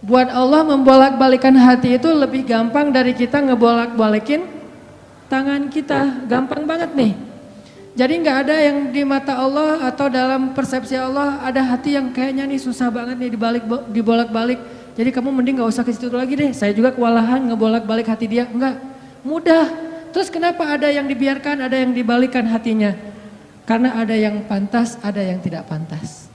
Buat Allah membolak-balikan hati itu lebih gampang dari kita ngebolak-balikin tangan kita. Gampang banget nih. Jadi nggak ada yang di mata Allah atau dalam persepsi Allah ada hati yang kayaknya nih susah banget nih dibolak-balik. Jadi kamu mending nggak usah ke situ lagi deh. Saya juga kewalahan ngebolak-balik hati dia. Enggak, mudah. Terus kenapa ada yang dibiarkan, ada yang dibalikan hatinya? Karena ada yang pantas, ada yang tidak pantas.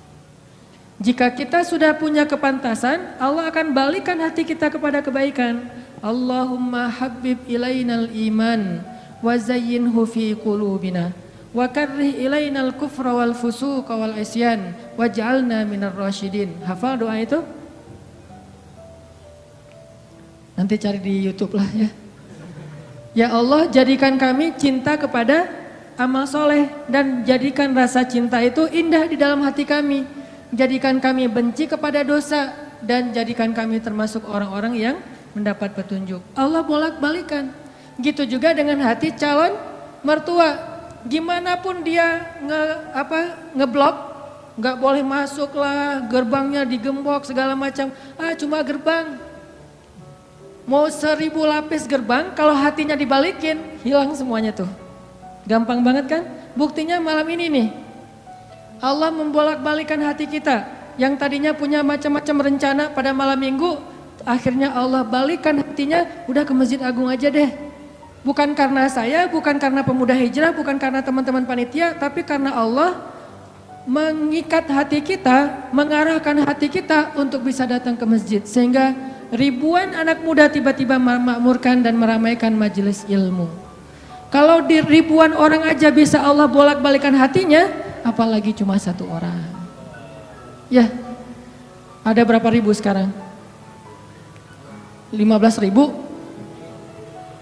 Jika kita sudah punya kepantasan, Allah akan balikan hati kita kepada kebaikan. Allahumma habbib ilainal iman wa zayyinhu fi qulubina wa karrih ilainal kufra wal fusuqa wal isyan waj'alna minar rasyidin. Hafal doa itu? Nanti cari di YouTube lah ya. Ya Allah, jadikan kami cinta kepada amal soleh dan jadikan rasa cinta itu indah di dalam hati kami. Jadikan kami benci kepada dosa dan jadikan kami termasuk orang-orang yang mendapat petunjuk. Allah bolak-balikan. Gitu juga dengan hati calon mertua. Gimana pun dia ngeblok, nggak boleh masuk lah, gerbangnya digembok segala macam. Cuma gerbang. Mau 1000 lapis gerbang, kalau hatinya dibalikin, hilang semuanya tuh. Gampang banget kan? Buktinya malam ini nih. Allah membolak-balikan hati kita yang tadinya punya macam-macam rencana pada malam minggu, akhirnya Allah balikan hatinya, udah ke Masjid Agung aja deh. Bukan karena saya, bukan karena pemuda hijrah, bukan karena teman-teman panitia, tapi karena Allah mengikat hati kita, mengarahkan hati kita untuk bisa datang ke masjid. Sehingga ribuan anak muda tiba-tiba memakmurkan dan meramaikan majelis ilmu. Kalau di ribuan orang aja bisa Allah bolak-balikan hatinya, apalagi cuma satu orang. Ya, ada berapa ribu sekarang? 15.000?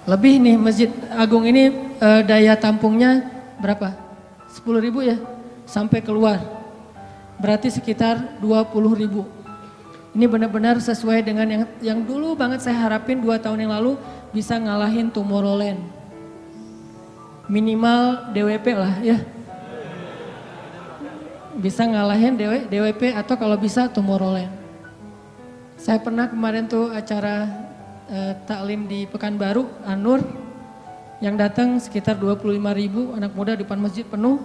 Lebih nih Masjid Agung ini daya tampungnya berapa? 10.000 ya? Sampai keluar. Berarti sekitar 20.000. Ini benar-benar sesuai dengan yang dulu banget saya harapin 2 tahun yang lalu bisa ngalahin Tomorrowland. Minimal DWP lah ya. Bisa ngalahin DWP atau kalau bisa Tomorrowland. Saya pernah kemarin tuh acara taklim di Pekanbaru, Anur, yang datang sekitar 25.000 anak muda di depan masjid penuh.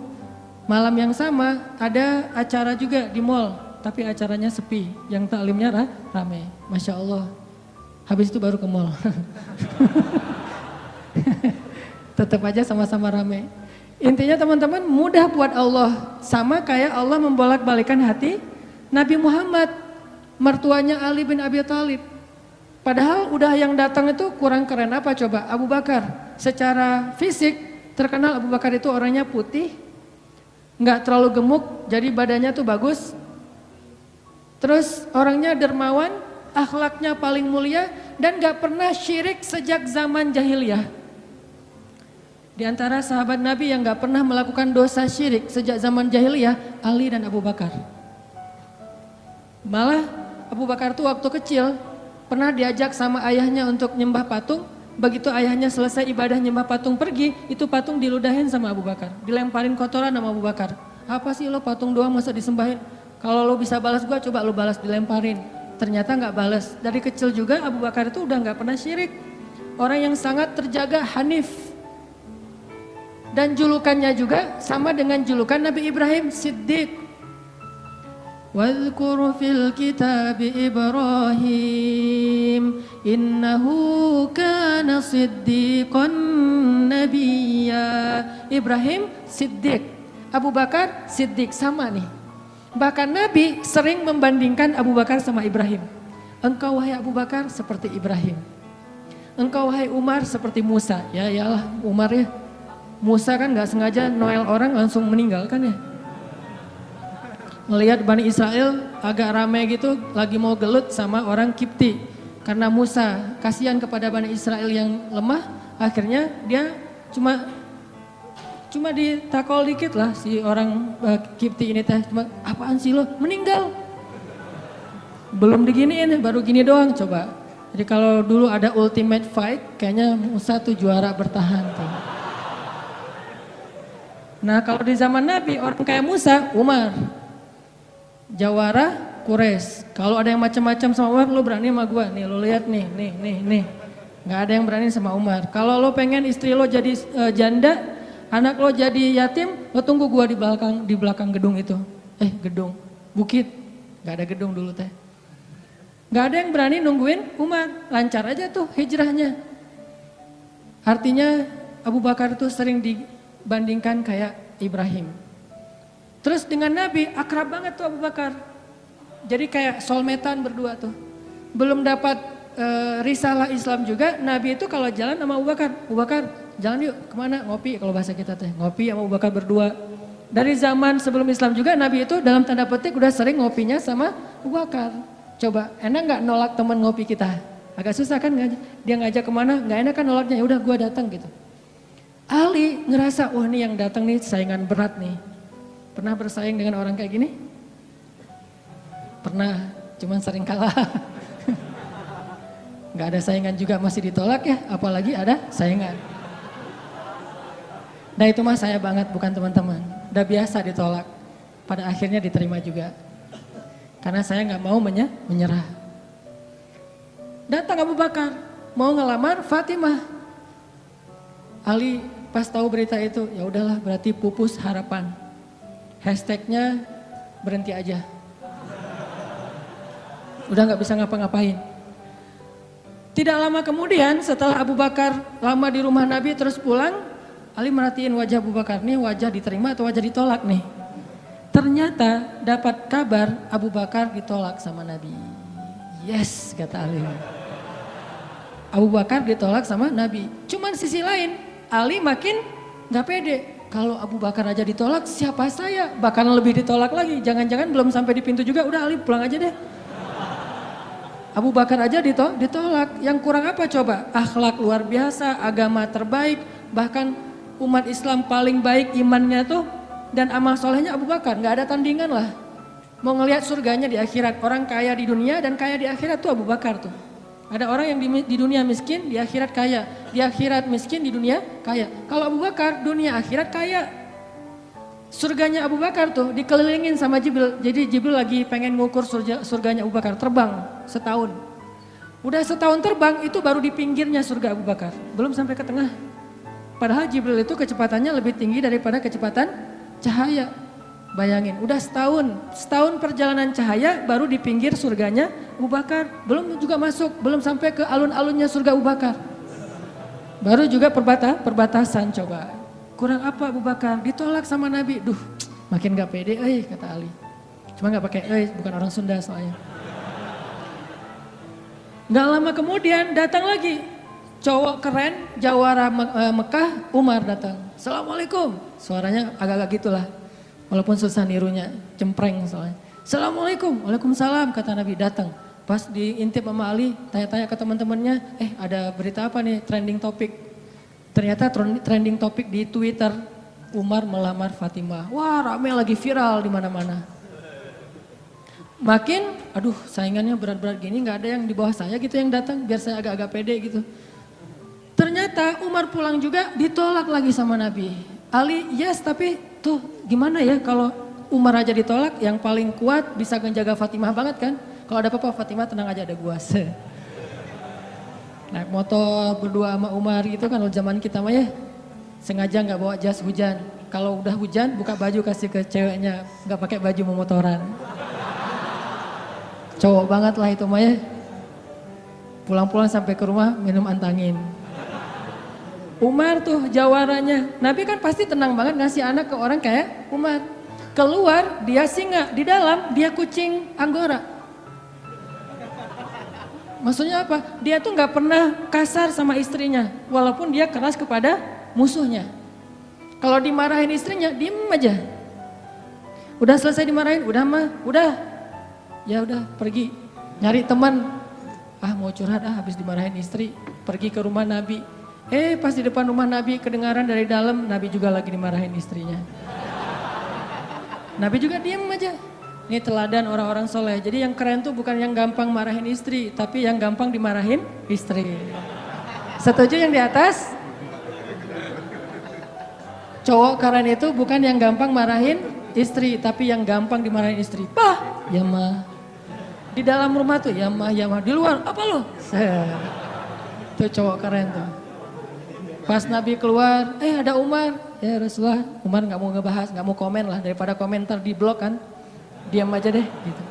Malam yang sama ada acara juga di mall, tapi acaranya sepi, yang taklimnya rame. Masya Allah. Habis itu baru ke mall. Tetap aja sama-sama rame. Intinya teman-teman mudah buat Allah. Sama kayak Allah membolak-balikan hati Nabi Muhammad, mertuanya Ali bin Abi Thalib. Padahal udah yang datang itu kurang keren apa coba? Abu Bakar. Secara fisik terkenal Abu Bakar itu orangnya putih, nggak terlalu gemuk, jadi badannya tuh bagus. Terus orangnya dermawan, akhlaknya paling mulia dan nggak pernah syirik sejak zaman jahiliyah. Di antara sahabat Nabi yang gak pernah melakukan dosa syirik sejak zaman jahiliyah, Ali dan Abu Bakar. Malah Abu Bakar tuh waktu kecil pernah diajak sama ayahnya untuk nyembah patung. Begitu ayahnya selesai ibadah nyembah patung pergi, itu patung diludahin sama Abu Bakar. Dilemparin kotoran sama Abu Bakar. Apa sih lo patung doang masa disembahin? Kalau lo bisa balas gua, coba lo balas, dilemparin. Ternyata gak balas. Dari kecil juga Abu Bakar itu udah gak pernah syirik. Orang yang sangat terjaga, hanif. Dan julukannya juga sama dengan julukan Nabi Ibrahim, Siddiq. Wadhkur fil kitab Ibrahim innahu kana siddiqan nabiyya. Ibrahim Siddiq, Abu Bakar Siddiq, sama nih. Bahkan Nabi sering membandingkan Abu Bakar sama Ibrahim. Engkau wahai Abu Bakar seperti Ibrahim. Engkau wahai Umar seperti Musa. Ya iyalah Umar ya. Musa kan gak sengaja noel orang langsung meninggal kan ya. Melihat Bani Israel agak ramai gitu lagi mau gelut sama orang Kipti. Karena Musa kasihan kepada Bani Israel yang lemah, akhirnya dia cuma ditakol dikit lah si orang Kipti ini teh. Cuma apaan sih lo? Meninggal. Belum diginiin baru gini doang coba. Jadi kalau dulu ada ultimate fight kayaknya Musa tuh juara bertahan tuh. Nah kalau di zaman Nabi orang kayak Musa, Umar, jawara Quraisy. Kalau ada yang macam-macam sama Umar, lo berani sama gua. Nih lo lihat nih. Nggak ada yang berani sama Umar. Kalau lo pengen istri lo jadi janda, anak lo jadi yatim, lo tunggu gua di belakang gedung itu. Gedung, bukit. Nggak ada gedung dulu teh. Nggak ada yang berani nungguin Umar. Lancar aja tuh hijrahnya. Artinya Abu Bakar itu sering dibandingkan kayak Ibrahim. Terus dengan Nabi akrab banget tuh Abu Bakar. Jadi kayak soulmate-an berdua tuh. Belum dapat risalah Islam juga, Nabi itu kalau jalan sama Abu Bakar jalan yuk kemana? Ngopi kalau bahasa kita teh. Ngopi sama Abu Bakar berdua. Dari zaman sebelum Islam juga Nabi itu dalam tanda petik udah sering ngopinya sama Abu Bakar. Coba enak gak nolak teman ngopi kita? Agak susah kan dia ngajak kemana? Gak enak kan nolaknya, ya udah gue datang gitu. Ali ngerasa wah nih yang datang nih saingan berat nih. Pernah bersaing dengan orang kayak gini? Pernah, cuman sering kalah. Gak ada saingan juga masih ditolak ya, apalagi ada saingan. Nah itu mah saya banget bukan teman-teman. Udah biasa ditolak, pada akhirnya diterima juga. Karena saya gak mau menyerah. Datang Abu Bakar, mau ngelamar Fatimah. Ali pas tahu berita itu, ya udahlah berarti pupus harapan. Hashtagnya berhenti aja. Udah gak bisa ngapa-ngapain. Tidak lama kemudian setelah Abu Bakar lama di rumah Nabi terus pulang, Ali merhatiin wajah Abu Bakar, nih wajah diterima atau wajah ditolak nih. Ternyata dapat kabar Abu Bakar ditolak sama Nabi. Yes, kata Ali. Abu Bakar ditolak sama Nabi. Cuman sisi lain, Ali makin gak pede. Kalau Abu Bakar aja ditolak, siapa saya? Bahkan lebih ditolak lagi. Jangan-jangan belum sampai di pintu juga, udah Ali pulang aja deh. Abu Bakar aja ditolak. Yang kurang apa coba? Akhlak luar biasa, agama terbaik. Bahkan umat Islam paling baik imannya tuh. Dan amal solehnya Abu Bakar. Gak ada tandingan lah. Mau ngelihat surganya di akhirat. Orang kaya di dunia dan kaya di akhirat tuh Abu Bakar tuh. Ada orang yang di dunia miskin, di akhirat kaya. Di akhirat miskin, di dunia kaya. Kalau Abu Bakar, dunia akhirat kaya. Surganya Abu Bakar tuh dikelilingin sama Jibril. Jadi Jibril lagi pengen ngukur surganya Abu Bakar. Terbang setahun. Udah setahun terbang, itu baru di pinggirnya surga Abu Bakar. Belum sampai ke tengah. Padahal Jibril itu kecepatannya lebih tinggi daripada kecepatan cahaya. Bayangin, udah setahun perjalanan cahaya baru di pinggir surganya Abu Bakar. Belum juga masuk, belum sampai ke alun-alunnya surga Abu Bakar. Baru juga perbatasan coba. Kurang apa Abu Bakar? Ditolak sama Nabi. Duh, makin gak pede, kata Ali. Cuma gak pakai bukan orang Sunda soalnya. Gak lama kemudian datang lagi. Cowok keren, jawara Mekah, Umar datang. Assalamualaikum. Suaranya agak-agak gitulah. Walaupun susah nirunya, cempreng soalnya. Assalamualaikum, waalaikumsalam kata Nabi datang. Pas diintip sama Ali, tanya-tanya ke teman-temannya, ada berita apa nih trending topik. Ternyata trending topik di Twitter, Umar melamar Fatimah. Wah rame lagi viral di mana-mana. Makin, saingannya berat-berat gini gak ada yang di bawah saya gitu yang datang, biar saya agak-agak pede gitu. Ternyata Umar pulang juga ditolak lagi sama Nabi. Ali yes tapi tuh gimana ya kalau Umar aja ditolak yang paling kuat bisa menjaga Fatimah banget kan. Kalau ada apa-apa Fatimah tenang aja ada gua. Naik motor berdua sama Umar gitu kan zaman kita mah ya. Sengaja gak bawa jas hujan. Kalau udah hujan buka baju kasih ke ceweknya. Gak pakai baju mau motoran. Cowok banget lah itu mah ya. Pulang-pulang sampai ke rumah minum antangin. Umar tuh jawarannya. Nabi kan pasti tenang banget ngasih anak ke orang kayak Umar. Keluar dia singa, di dalam dia kucing Anggora. Maksudnya apa? Dia tuh gak pernah kasar sama istrinya. Walaupun dia keras kepada musuhnya. Kalau dimarahin istrinya, diem aja. Udah selesai dimarahin, udah. Ya udah pergi. Nyari teman. Mau curhat habis dimarahin istri. Pergi ke rumah Nabi. Pas di depan rumah Nabi kedengaran dari dalam Nabi juga lagi dimarahin istrinya. Nabi juga diem aja. Ini teladan orang-orang soleh. Jadi yang keren tuh bukan yang gampang marahin istri, tapi yang gampang dimarahin istri. Setuju yang di atas? Cowok keren itu bukan yang gampang marahin istri, tapi yang gampang dimarahin istri. Ya mah, Di dalam rumah tuh ya mah, di luar apa lo? Tuh cowok keren tuh. Pas Nabi keluar, ada Umar. Ya Rasulullah, Umar gak mau ngebahas, gak mau komen lah. Daripada komentar di blog kan, diam aja deh gitu.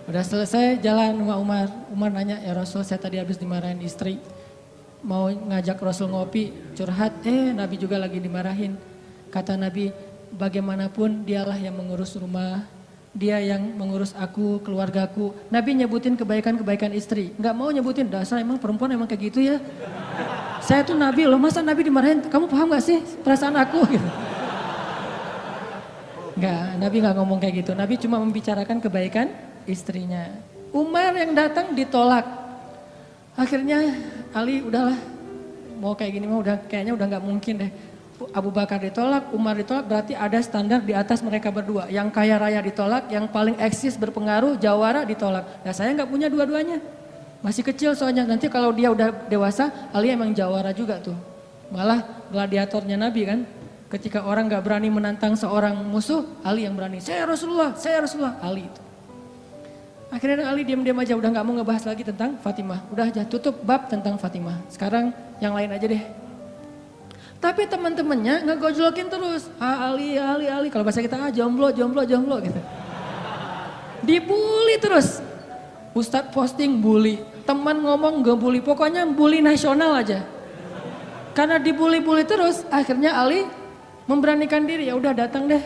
Udah selesai jalan sama Umar. Umar nanya, ya Rasul saya tadi habis dimarahin istri. Mau ngajak Rasul ngopi, curhat, Nabi juga lagi dimarahin. Kata Nabi, bagaimanapun dialah yang mengurus rumah. Dia yang mengurus aku, keluargaku. Nabi nyebutin kebaikan-kebaikan istri. Gak mau nyebutin, dasar emang perempuan emang kayak gitu ya. Saya tuh Nabi loh, masa Nabi dimarahin, kamu paham gak sih perasaan aku gitu. Enggak, Nabi gak ngomong kayak gitu. Nabi cuma membicarakan kebaikan istrinya. Umar yang datang ditolak. Akhirnya Ali udahlah, mau kayak gini mah kayaknya udah gak mungkin deh. Abu Bakar ditolak, Umar ditolak, berarti ada standar di atas mereka berdua. Yang kaya raya ditolak, yang paling eksis berpengaruh, jawara ditolak. Nah saya gak punya dua-duanya. Masih kecil soalnya, nanti kalau dia udah dewasa, Ali emang jawara juga tuh. Malah gladiatornya Nabi kan. Ketika orang gak berani menantang seorang musuh, Ali yang berani. Saya Rasulullah, Ali itu. Akhirnya Ali diam-diam aja, udah gak mau ngebahas lagi tentang Fatimah. Udah aja tutup bab tentang Fatimah. Sekarang yang lain aja deh. Tapi teman-temannya ngegojlokin terus. Ali. Kalau bahasa kita jomblo gitu. Dibully terus. Ustadz posting bully. Teman ngomong gak bully. Pokoknya bully nasional aja. Karena dibully-bully terus. Akhirnya Ali memberanikan diri. Ya udah datang deh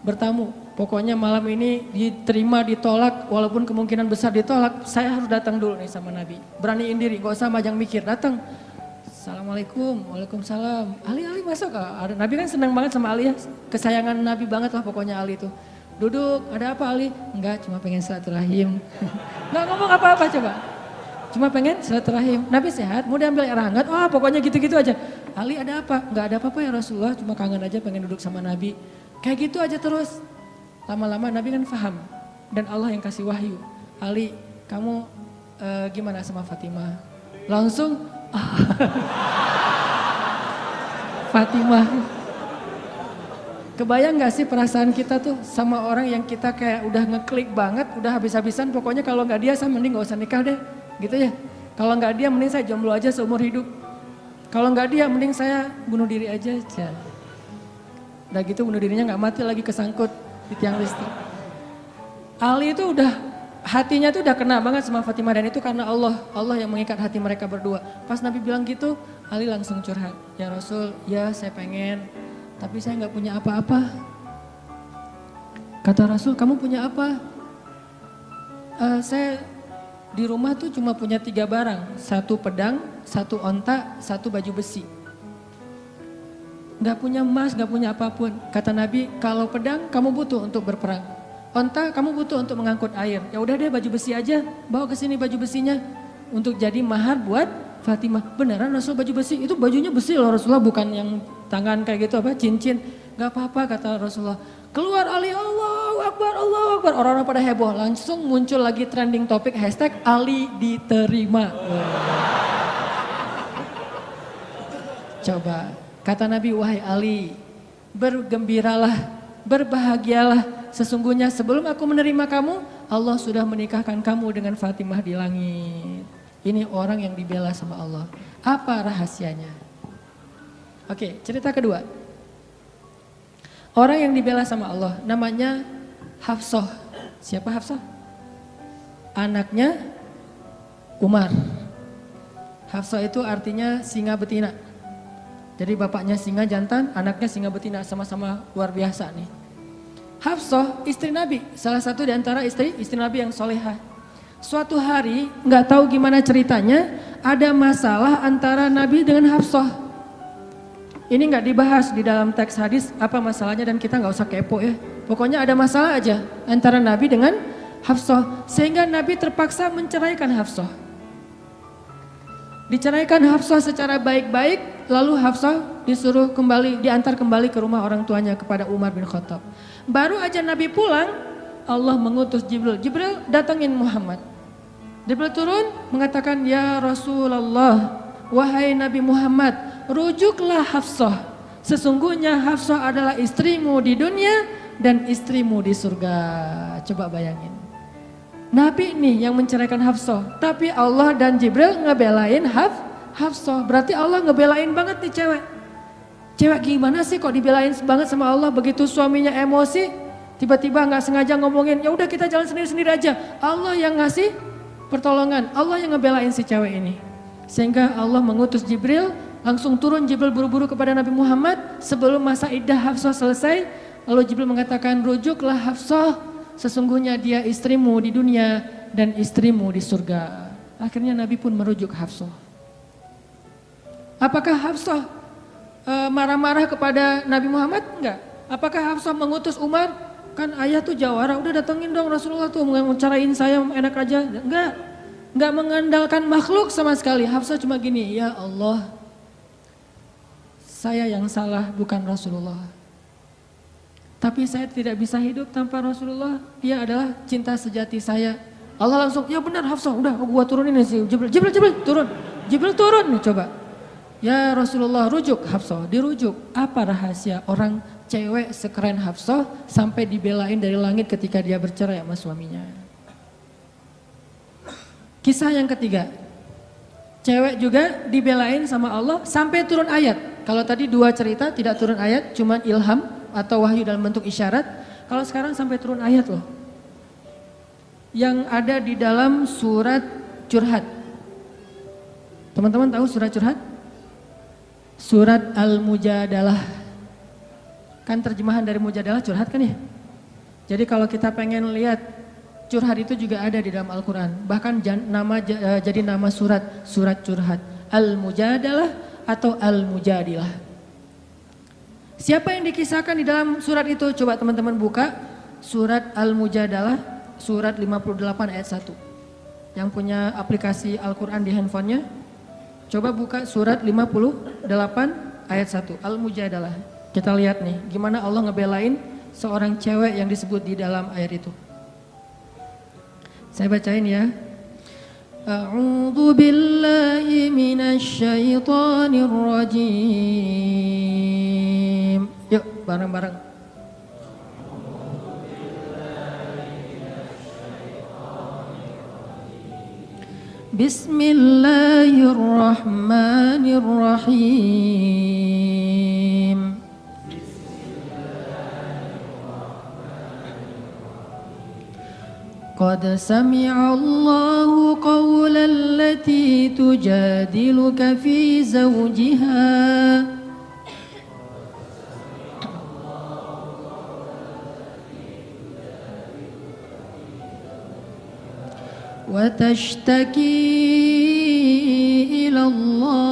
bertamu. Pokoknya malam ini diterima, ditolak. Walaupun kemungkinan besar ditolak. Saya harus datang dulu nih sama Nabi. Beraniin diri. Gak usah majang mikir. Datang. Assalamualaikum, waalaikumsalam. Ali masuk. Nabi kan senang banget sama Ali ya. Kesayangan Nabi banget lah pokoknya Ali itu. Duduk, ada apa Ali? Enggak, cuma pengen silaturahim. Enggak ngomong apa-apa coba. Cuma pengen silaturahim. Nabi sehat, mau diambil air hangat. Pokoknya gitu-gitu aja. Ali ada apa? Enggak ada apa-apa ya Rasulullah. Cuma kangen aja pengen duduk sama Nabi. Kayak gitu aja terus. Lama-lama Nabi kan paham. Dan Allah yang kasih wahyu. Ali, kamu gimana sama Fatimah? Langsung Fatimah. Kebayang gak sih perasaan kita tuh sama orang yang kita kayak udah ngeklik banget, udah habis-habisan, pokoknya kalau gak dia saya mending gak usah nikah deh, gitu ya. Kalau gak dia mending saya jomblo aja seumur hidup. Kalau gak dia mending saya bunuh diri aja. Udah gitu bunuh dirinya gak mati lagi kesangkut di tiang listrik. Ali itu udah hatinya tuh udah kena banget sama Fatimah dan itu karena Allah yang mengikat hati mereka berdua. Pas Nabi bilang gitu, Ali langsung curhat. Ya Rasul, ya saya pengen, tapi saya gak punya apa-apa. Kata Rasul, kamu punya apa? Saya di rumah tuh cuma punya 3 barang. 1 pedang, 1 onta, 1 baju besi. Gak punya emas, gak punya apapun. Kata Nabi, kalau pedang kamu butuh untuk berperang. Onta kamu butuh untuk mengangkut air. Ya udah deh baju besi aja, bawa ke sini baju besinya untuk jadi mahar buat Fatimah. Beneran Rasul baju besi? Itu bajunya besi loh Rasulullah, bukan yang tangan kayak gitu apa cincin. Gak apa-apa kata Rasulullah. Keluar Ali, Allahu Akbar, Allahu Akbar. Orang-orang pada heboh, langsung muncul lagi trending topik hashtag Ali diterima. Coba, kata Nabi, wahai Ali, bergembiralah, berbahagialah. Sesungguhnya sebelum aku menerima kamu, Allah sudah menikahkan kamu dengan Fatimah di langit. Ini orang yang dibela sama Allah. Apa rahasianya? Oke, cerita kedua. Orang yang dibela sama Allah namanya Hafsah. Siapa Hafsah? Anaknya Umar. Hafsah itu artinya singa betina. Jadi bapaknya singa jantan, anaknya singa betina, sama-sama luar biasa nih. Hafsah istri Nabi, salah satu di antara istri Nabi yang solehah. Suatu hari nggak tahu gimana ceritanya, ada masalah antara Nabi dengan Hafsah. Ini nggak dibahas di dalam teks hadis apa masalahnya dan kita nggak usah kepo ya. Pokoknya ada masalah aja antara Nabi dengan Hafsah sehingga Nabi terpaksa menceraikan Hafsah. Diceraikan Hafsah secara baik-baik, lalu Hafsah disuruh kembali, diantar kembali ke rumah orang tuanya kepada Umar bin Khattab. Baru aja Nabi pulang, Allah mengutus Jibril. Jibril datangin Muhammad. Jibril turun mengatakan, ya Rasulullah, wahai Nabi Muhammad, rujuklah Hafsah. Sesungguhnya Hafsah adalah istrimu di dunia, dan istrimu di surga. Coba bayangin. Nabi nih yang menceraikan Hafsah, tapi Allah dan Jibril ngebelain Hafsah. Berarti Allah ngebelain banget nih cewek. Cewek gimana sih kok dibelain banget sama Allah, begitu suaminya emosi, tiba-tiba nggak sengaja ngomongin, ya udah kita jalan sendiri-sendiri aja. Allah yang ngasih pertolongan, Allah yang ngebelain si cewek ini. Sehingga Allah mengutus Jibril, langsung turun Jibril buru-buru kepada Nabi Muhammad sebelum masa iddah Hafsah selesai. Lalu Jibril mengatakan, rujuklah Hafsah, sesungguhnya dia istrimu di dunia dan istrimu di surga. Akhirnya Nabi pun merujuk Hafsah. Apakah Hafsah marah-marah kepada Nabi Muhammad? Enggak. Apakah Hafsah mengutus Umar? Kan ayah tuh jawara, udah datengin dong Rasulullah tuh, mencarain saya enak aja. Enggak mengandalkan makhluk sama sekali. Hafsah cuma gini, ya Allah, saya yang salah bukan Rasulullah. Tapi saya tidak bisa hidup tanpa Rasulullah, dia adalah cinta sejati saya. Allah langsung, ya benar Hafsah, udah gua turunin sih. Jibril turun. Jibril turun nih coba. Ya Rasulullah, rujuk Hafsah, dirujuk. Apa rahasia orang cewek sekeren Hafsah sampai dibelain dari langit ketika dia bercerai sama suaminya? Kisah yang ketiga, cewek juga dibelain sama Allah sampai turun ayat. Kalau tadi dua cerita tidak turun ayat, cuman ilham atau wahyu dalam bentuk isyarat. Kalau sekarang sampai turun ayat loh. Yang ada di dalam surat Curhat. Teman-teman tahu surat Curhat? Surat Al-Mujadalah. Kan terjemahan dari Mujadalah curhat kan ya? Jadi kalau kita pengen lihat curhat itu juga ada di dalam Al-Quran. Bahkan jadi nama surat Curhat. Al-Mujadalah atau Al-Mujadilah. Siapa yang dikisahkan di dalam surat itu? Coba teman-teman buka surat Al-Mujadalah, surat 58 ayat 1. Yang punya aplikasi Al-Quran di handphonenya, coba buka surat 58 ayat 1, Al-Mujadalah. Kita lihat nih, gimana Allah ngebelain seorang cewek yang disebut di dalam ayat itu. Saya bacain ya. A'udzu billahi minasy syaithanir rajim. Yuk, bareng-bareng. Bismillahirrahmanirrahim. Qad sami'a Allahu qawla allati tujadiluka fi zawjiha وتشتكي إلى الله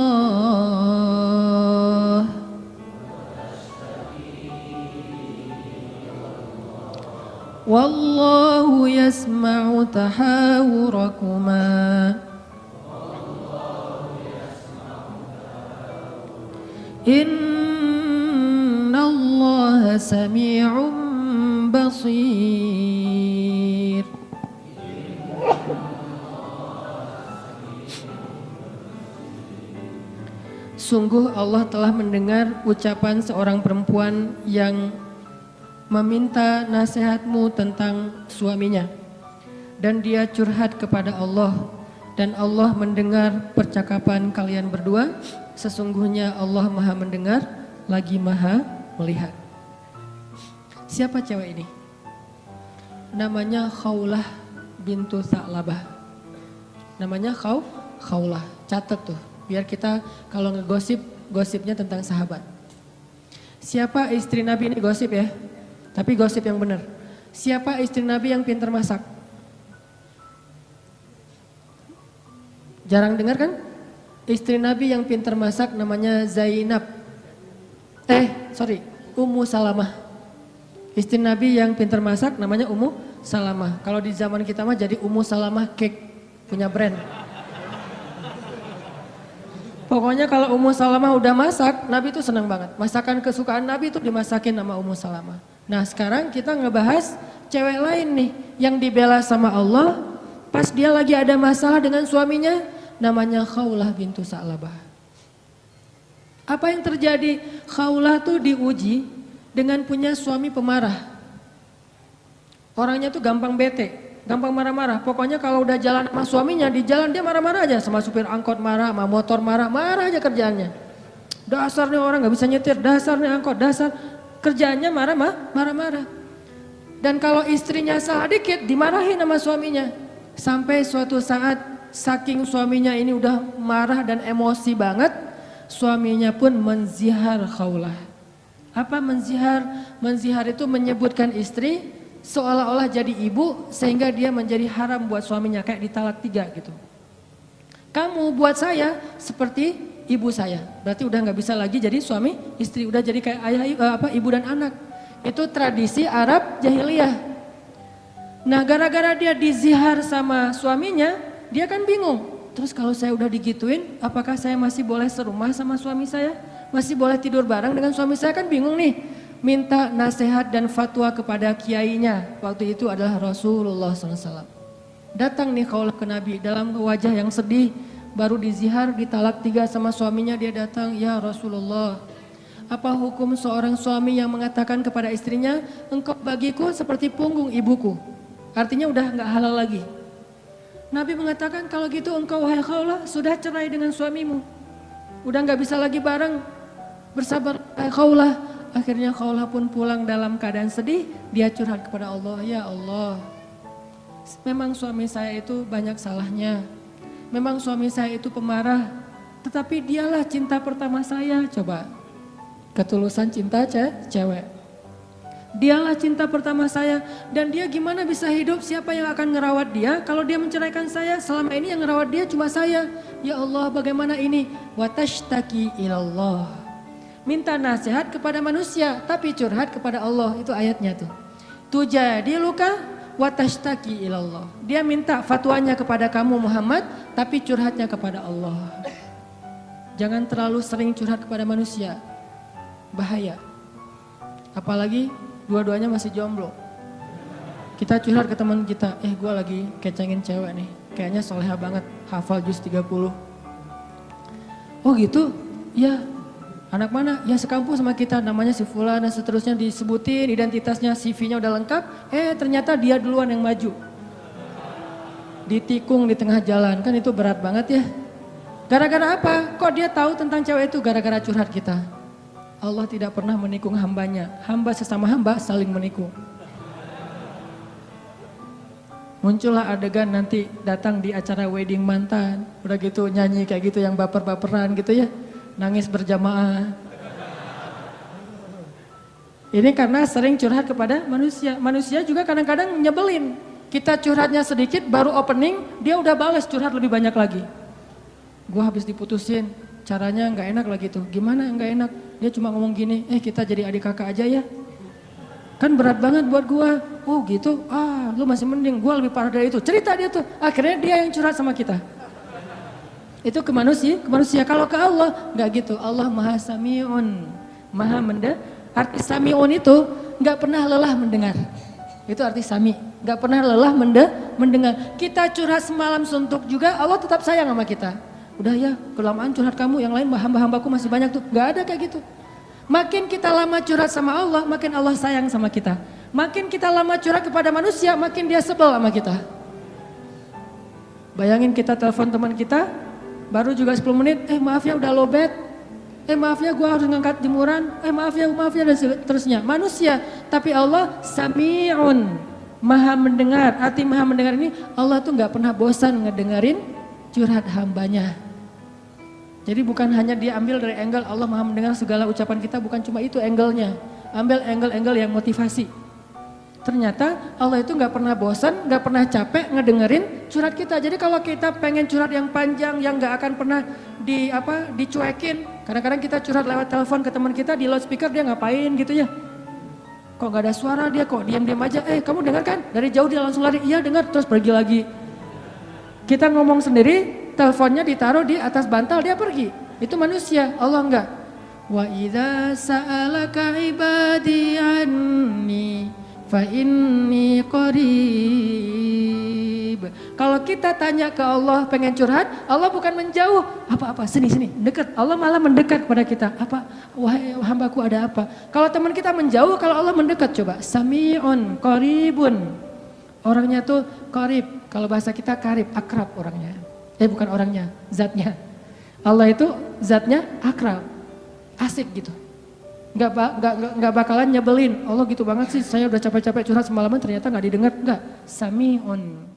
والله يسمع تحاوركما إن الله سميع بصير. Sungguh Allah telah mendengar ucapan seorang perempuan yang meminta nasihatmu tentang suaminya. Dan dia curhat kepada Allah. Dan Allah mendengar percakapan kalian berdua. Sesungguhnya Allah maha mendengar, lagi maha melihat. Siapa cewek ini? Namanya Khawlah bintu Tha'labah. Namanya Khawlah, catat tuh. Biar kita kalau ngegosip, gosipnya tentang sahabat. Siapa istri Nabi ini gosip ya? Tapi gosip yang benar. Siapa istri Nabi yang pintar masak? Jarang dengar kan? Istri Nabi yang pintar masak namanya Zainab. Ummu Salamah. Istri Nabi yang pintar masak namanya Ummu Salamah. Kalau di zaman kita mah jadi Ummu Salamah Cake, punya brand. Pokoknya kalau Ummu Salamah udah masak, Nabi itu senang banget. Masakan kesukaan Nabi itu dimasakin sama Ummu Salamah. Nah sekarang kita ngebahas cewek lain nih yang dibela sama Allah pas dia lagi ada masalah dengan suaminya, namanya Khawlah bintu Tha'labah. Apa yang terjadi? Khawlah tuh diuji dengan punya suami pemarah. Orangnya tuh gampang bete, gampang marah-marah. Pokoknya kalau udah jalan sama suaminya, di jalan dia marah-marah aja. Sama supir angkot marah, sama motor marah, marah aja kerjaannya. Dasarnya orang gak bisa nyetir, dasarnya angkot, dasar. Kerjaannya marah-marah. Dan kalau istrinya salah dikit, dimarahin sama suaminya. Sampai suatu saat, saking suaminya ini udah marah dan emosi banget, suaminya pun menzihar khaulah. Apa menzihar? Menzihar itu menyebutkan istri seolah-olah jadi ibu sehingga dia menjadi haram buat suaminya, kayak ditalak 3 gitu. Kamu buat saya seperti ibu saya, berarti udah nggak bisa lagi jadi suami istri, udah jadi kayak ayah ibu dan anak. Itu tradisi Arab jahiliyah. Nah gara-gara dia dizihar sama suaminya, dia kan bingung. Terus kalau saya udah digituin, apakah saya masih boleh serumah sama suami saya? Masih boleh tidur bareng dengan suami saya? Kan bingung nih. Minta nasihat dan fatwa kepada kiainya. Waktu itu adalah Rasulullah SAW. Datang nih khaulah ke Nabi dalam wajah yang sedih. Baru dizihar, ditalak 3 sama suaminya, dia datang, ya Rasulullah. Apa hukum seorang suami yang mengatakan kepada istrinya, engkau bagiku seperti punggung ibuku. Artinya udah gak halal lagi. Nabi mengatakan kalau gitu engkau wahai khaulah sudah cerai dengan suamimu. Udah gak bisa lagi bareng. Bersabar wahai khaulah. Akhirnya khaulah pun pulang dalam keadaan sedih. Dia curhat kepada Allah, ya Allah. Memang suami saya itu banyak salahnya. Memang suami saya itu pemarah. Tetapi dialah cinta pertama saya. Coba. Ketulusan cinta cewek. Dialah cinta pertama saya. Dan dia gimana bisa hidup, siapa yang akan ngerawat dia? Kalau dia menceraikan saya, selama ini yang ngerawat dia cuma saya. Ya Allah bagaimana ini? Watashtaki ilallah. Minta nasihat kepada manusia, tapi curhat kepada Allah. Itu ayatnya tuh. Tujadi luka watashtaki ilallah. Dia minta fatwanya kepada kamu Muhammad, tapi curhatnya kepada Allah. Jangan terlalu sering curhat kepada manusia. Bahaya. Apalagi dua-duanya masih jomblo. Kita curhat ke teman kita, gue lagi kecengin cewek nih. Kayaknya soleha banget, hafal juz 30. Oh gitu? Ya. Anak mana? Ya sekampus sama kita, namanya si Fulan dan seterusnya, disebutin identitasnya, CV-nya udah lengkap. Ternyata dia duluan yang maju. Ditikung di tengah jalan, kan itu berat banget ya. Gara-gara apa? Kok dia tahu tentang cewek itu? Gara-gara curhat kita. Allah tidak pernah menikung hambanya. Hamba sesama hamba saling menikung. Muncullah adegan nanti datang di acara wedding mantan. Udah gitu nyanyi kayak gitu yang baper-baperan gitu ya. Nangis berjamaah. Ini karena sering curhat kepada manusia. Manusia juga kadang-kadang nyebelin. Kita curhatnya sedikit baru opening, dia udah balas curhat lebih banyak lagi. Gua habis diputusin, caranya nggak enak lagi tuh. Gimana nggak enak? Dia cuma ngomong gini, kita jadi adik kakak aja ya. Kan berat banget buat gua. Oh gitu, lu masih mending, gua lebih parah dari itu. Cerita dia tuh, akhirnya dia yang curhat sama kita. Itu ke manusia. Kalau ke Allah nggak gitu. Allah Maha Sami'un, Maha mendengar. Arti Sami'un itu nggak pernah lelah mendengar. Itu arti Sami. Nggak pernah lelah mendengar. Kita curhat semalam suntuk juga, Allah tetap sayang sama kita. Udah ya, kelamaan curhat kamu, yang lain hamba-hambaku masih banyak tuh. Nggak ada kayak gitu. Makin kita lama curhat sama Allah, makin Allah sayang sama kita. Makin kita lama curhat kepada manusia, makin dia sebel sama kita. Bayangin kita telepon teman kita, baru juga 10 menit, maaf ya udah lowbat, maaf ya gue harus ngangkat jemuran, maaf ya dan seterusnya. Manusia, tapi Allah Sami'un, Maha mendengar. Arti Maha mendengar ini, Allah tuh gak pernah bosan ngedengerin curhat hambanya. Jadi bukan hanya dia ambil dari angle Allah Maha mendengar segala ucapan kita, bukan cuma itu angle-nya. Ambil angle-angle yang motivasi. Ternyata Allah itu gak pernah bosan, gak pernah capek ngedengerin curhat kita. Jadi kalau kita pengen curhat yang panjang, yang gak akan pernah dicuekin. Kadang-kadang kita curhat lewat telepon ke teman kita, di loudspeaker dia ngapain gitu ya. Kok gak ada suara dia, kok diam-diam aja. Kamu dengar kan? Dari jauh dia langsung lari, iya dengar, terus pergi lagi. Kita ngomong sendiri, teleponnya ditaruh di atas bantal, dia pergi. Itu manusia, Allah enggak. Wa idza sa'alaka ibadi anni fa inni qarib. Kalau kita tanya ke Allah pengen curhat, Allah bukan menjauh. Apa-apa, sini, dekat. Allah malah mendekat kepada kita. Apa? Wahai hambaku ada apa? Kalau teman kita menjauh, kalau Allah mendekat coba. Sami'un qaribun. Orangnya tuh qarib, kalau bahasa kita karib, akrab orangnya. Bukan orangnya, zatnya. Allah itu zatnya akrab, asik gitu. Nggak bakalan nyebelin. Allah gitu banget sih, saya udah capek-capek curhat semalaman ternyata nggak didengar, nggak. Sami'un.